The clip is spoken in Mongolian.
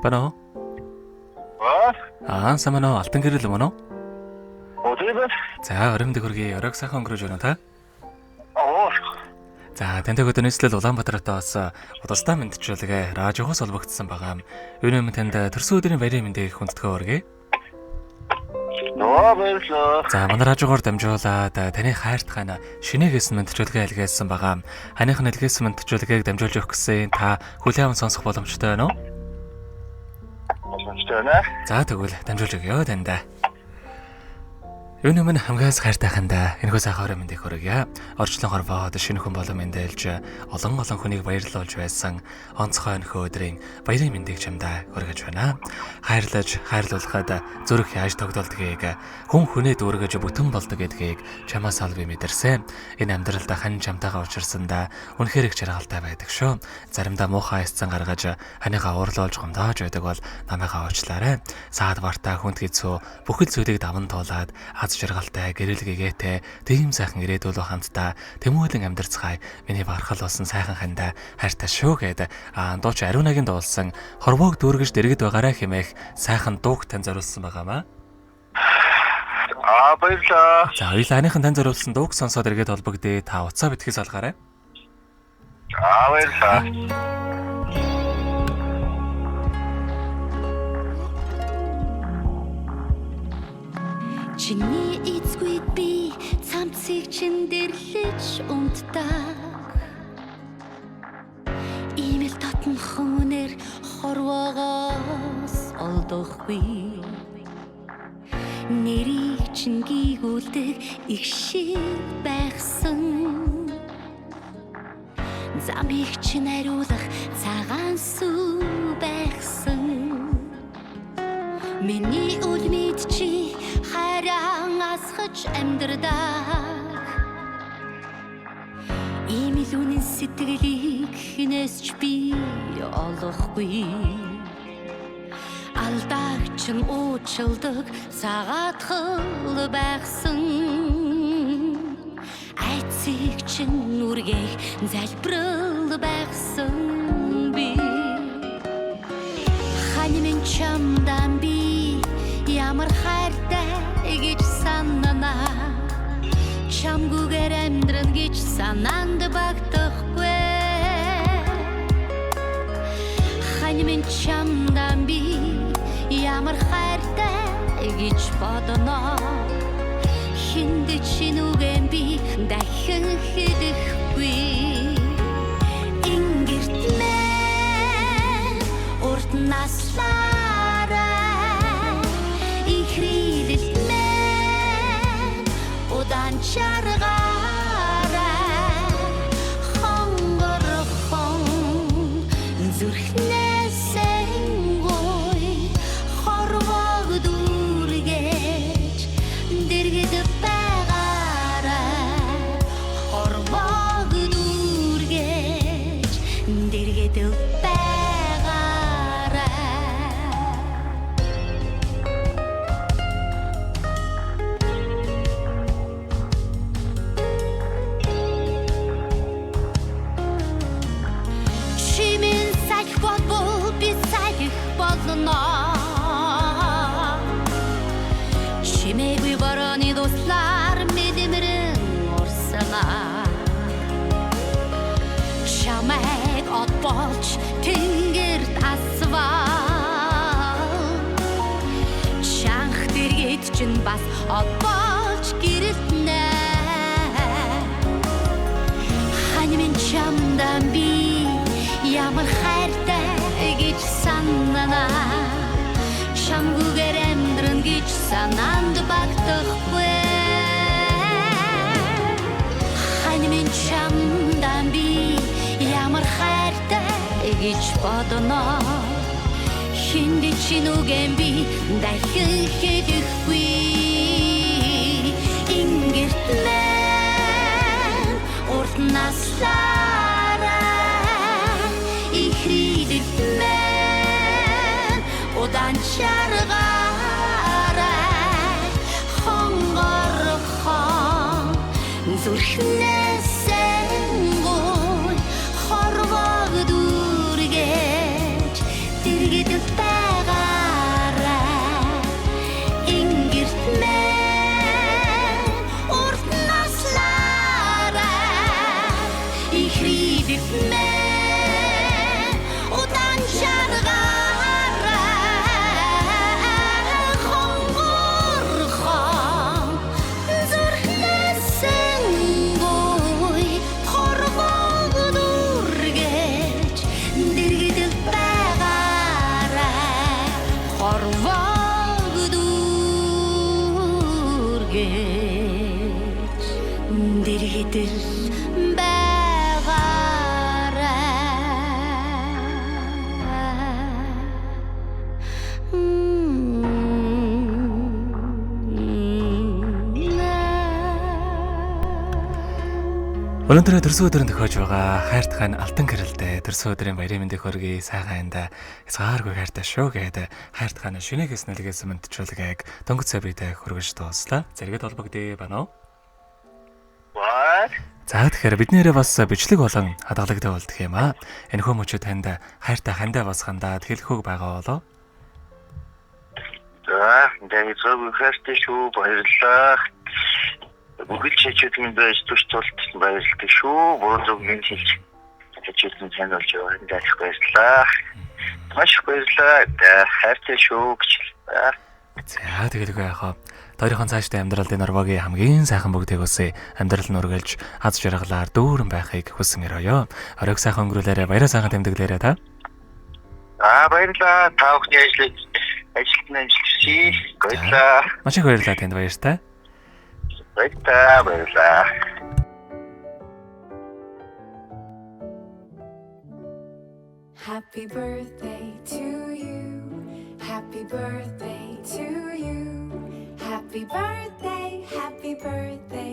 Бано. Самано алтан гэрэл мөн үү? 어디가? За, өрөмдөг хөргий оройг сайхан өнгөрөөж байна та. За, тэнтэй өдөрнөслөл Улаанбаатаратаас удаа мэдчилгээ радиогоос олбогдсон байгаа. Өнөөдөр танд төрсөн өдрийн баярын мэндийг хүндэтгэн хүргэе. За, манай радиогоор дамжуулаад таны хайрт хана шинээгээс мэдчилгээ илгээсэн байгаа. Ханых нь илгээсэн мэдчилгээг дамжуулж өгөх гэсэн та хүлээвэн сонсох боломжтой байна уу? За, тэгвэл дамжуулж өгье тандаа. Өнөөдөр хамгаас хайртай хандаа энэхүү сайхан мэндийг хүргье. Орчлон хорвоод шинэ хүн болон мэндэлж олон хүнийг баярлуулж байсан онцгой нөхөө өдрийн баярын мэндийг чамдаа хүргэж байна. Хайрлуулахад зүрх яаж тогтолдгийг хүн хүнээ дүүргэж бүтэн болдог гэдгийг чамаас аль би мэдэрсэн. Энэ амьдралд хан чамтайгаа учирсандаа үнэхээр их жаргалтай байдаг шүү. Заримдаа муухай эсцэн гаргаж ханыгаа уурлуулж гомдоож байдаг бол намайгаа уучлаарай. Саад бартаа хүнд хэцүү бүхэл зүйлийг даван туулаад жаргалтай гэрэл гэгээтэй тийм сайхан ирээдүйлөө хамтдаа тэмүүлэн амьдарцгаая. Миний бархал болсон сайхан хандаа хайртай шүү гэд дууч Ариунагийн дуулсан хорвоог дүүргэж дэргэд байгаарай хэмээх сайхан дууг тань зориулсан байгаамаа. баярлалаа. За, хоёулааныхан тань зориулсан дууг сонсоод дэргэд холбогдъё. Та уцаа битгий салгаарай. баярлалаа. Чиний эцгүй би цамцыг чин дэрлэж унтдаг. Имэл татн хүмүүнээр хорвоогоос олдохгүй. Нэрийг чин гийгүүлдэг их шиг байхсан. Замыг чин ариулах цагаан сүү байхсан. Миний үл мэд чи харан асгаж амьдрдаг. Имэл үнэн сэтгэлийг хинээс ч би олохгүй. Алдаагч нь уучлдаг сагаатгал байхсан. Айцыг чин нүргээх залбирал байхсан би. Хань минь чамдан би ямар хайртай гэж санана. Чамгүйгээр амьдран гэж санаанд багтахгүй. Хань минь чамдан би ямар хайртай гэж бодно. Хинд чинүгэн би дахин хэдэхгүй. Ингэрт мэн урт наслаарай. Ихрилэл мэн удаан чаргаарай. Хонгорхон зүрхнээсээ гой хорвоог дүүргэж дэргэд байгаарай. Хорвоог дүүргэж дэргэд Чимээгүй борооны дуслаар мэдэмрэн урсана. Чамайг од болж тэнгэрт асваа. Чанх дэргэд чин бас од болж гэрэлтнэ. Хань минь чамдан би ямар хайртай гэж санана. Чамгүйгээр амьдран гэж санаанд багтахгүй. Хань минь чамдан би ямар хайртай гэж бодно. Хинд чинүгэн би дахин хэдэхгүй. Ингэрт мэн урт наслаарай. Ихрилэл мэн удаан чаргаарай. Хонгорхон зүрхнээсээ гой хорвоог дүүргэж дэргэд дэргэдэл байгаарай ингэрт мэн урт наслаарай ихрийдэл мэн удаан жаргаарай хонгорхон зүрхнэсэнгой хорвог дүргэж дэргэдэл байгаарай хорвог дүргэж дэргэдэл Өнөөдөр төрсөн өдрөнд төхөж байгаа хайртхан алтан гэрэлтэй төрсөн өдрийн баярын мэндийг хүргэе. Сайхан айнда хязгааргүй хайртай шүү гэдэг хайртхан шинээгээс нэлгээс мэдчилгээг дөнгөж цаврытай хүргэж дууслаа. Зэрэгэд холбогдъё байна уу? What? За тэгэхээр бид нэрээ бас бичлэг болон хадгалагтай болдох юм аа. Энэхүү мөчөд танд хайртай хандаа бас хандаад хэлэхүүг байгаа болоо. За, энэ зөв хайртай шүү. Баярлалаа. Бүгд чичүүд минь байж туш тулт баярлалаа шүү. Буруу зүг минь хэлж чичүүд минь сайн болж байгаа. Энд баярлалаа. Маш баярлалаа. Хайртай шүү гэж. За тэгэлгүй яхаа. Тойрхон цаашдаа амьдралын норвогийн хамгийн сайхан бүгдийг үсэ амьдрал нь үргэлж аз жаргалаар дүүрэн байхыг хүсэн өрөөё. Оройг сайхан өнгөрүүлээрэ баяраа сайхан тэмдэглээрэ та. Баярлалаа. Та бүхний ажилд ажиллажээ. Баярлалаа. Маш их баярлалаа танд баяртай. Баярлалаа. Happy birthday to you. Happy birthday to you. Happy birthday, happy birthday